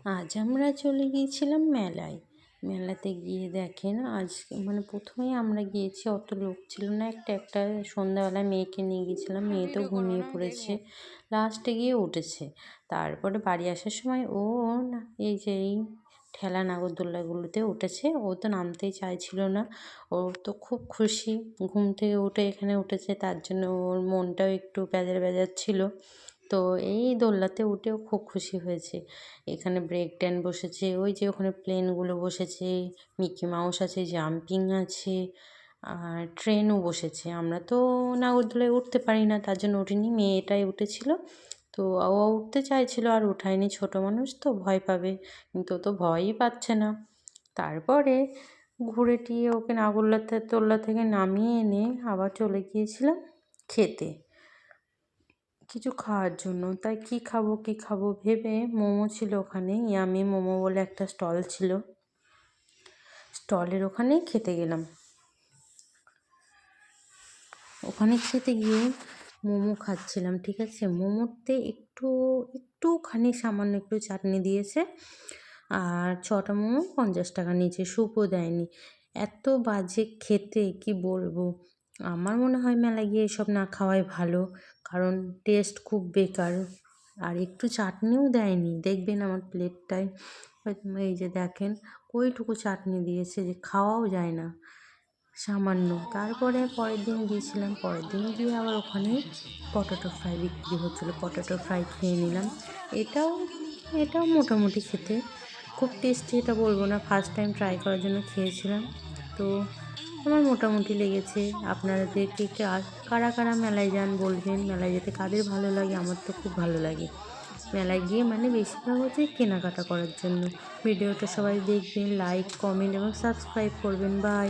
আজ আমরা চলে গিয়েছিলাম মেলায়। মেলাতে গিয়ে দেখেন আজ মানে প্রথমেই আমরা গিয়েছি, অত লোক ছিল না, একটা সন্ধ্যাবেলায় মেয়েকে নিয়ে গিয়েছিলাম, মেয়ে তো ঘুমিয়ে পড়েছে, লাস্টে গিয়ে উঠেছে। তারপরে বাড়ি আসার সময় ও না এই যে এই ঠেলা নাগরদোল্লাগুলোতে উঠেছে, ও তো নামতেই চাইছিল না। ও তো খুব খুশি, ঘুম থেকে উঠে এখানে উঠেছে, তার জন্য ওর মনটাও একটু বেজার বেজার ছিল। তো এই দোলনাতে উঠেও খুব খুশি হয়েছে। এখানে ব্রেক ড্যান্স বসেছে, ওই যে ওখানে প্লেনগুলো বসেছে, মিকি মাউস আছে, জাম্পিং আছে, আর ট্রেনও বসেছে। আমরা তো নাগরদোলায় উঠতে পারি না, তার জন্য উঠিনি, মেয়েটাই উঠেছিল। তো ও উঠতে চাইছিল আর উঠায়নি, ছোট মানুষ তো ভয় পাবে, কিন্তু ও তো ভয়ই পাচ্ছে না। তারপরে ঘুরে টিয়ে ওকে নাগরদোল্লা থেকে নামিয়ে এনে আবার চলে গিয়েছিলাম খেতে, কিছু খাওয়ার জন্য। তাই কী খাবো ভেবে মোমো ছিল ওখানে, ইয়ামি মোমো বলে একটা স্টল ছিল, স্টলের ওখানেই খেতে গেলাম। ওখানে খেতে গিয়ে মোমো খাচ্ছিলাম, ঠিক আছে, মোমোতে একটুখানি সামান্য একটু চাটনি দিয়েছে, আর 6টা মোমো 50 টাকা নিয়েছে, স্যুপও দেয়নি। এত বাজে খেতে কি বলবো। আমার মনে হয় মেলায় গিয়ে এসব না খাওয়াই ভালো, কারণ টেস্ট খুব বেকার। আর একটু চাটনিও দেয়নি, দেখবেন আমার প্লেটটায় এই যে দেখেন কইটুকু চাটনি দিয়েছে যে খাওয়াও যায় না, সামান্য। তারপরে পরের দিন গিয়েছিলাম, পরের দিন গিয়ে আবার ওখানে পটেটো ফ্রাই বিক্রি হচ্ছিলো, পটেটো ফ্রাই খেয়ে নিলাম। এটাও এটাও মোটামুটি খেতে খুব টেস্টি, এটা বলবো না, ফার্স্ট টাইম ট্রাই করার জন্য খেয়েছিলাম। তো আমার মোটামুটি লেগেছে। আপনাদেরকে কারা কারা মেলায় যান বলবেন, মেলায় যেতে কাদের ভালো লাগে, আমার তো খুব ভালো লাগে। মেলায় গিয়ে মানে বেশিরভাগ হচ্ছে কেনাকাটা করার জন্য। ভিডিওটা সবাই দেখবেন, লাইক, কমেন্ট এবং সাবস্ক্রাইব করবেন। বাই।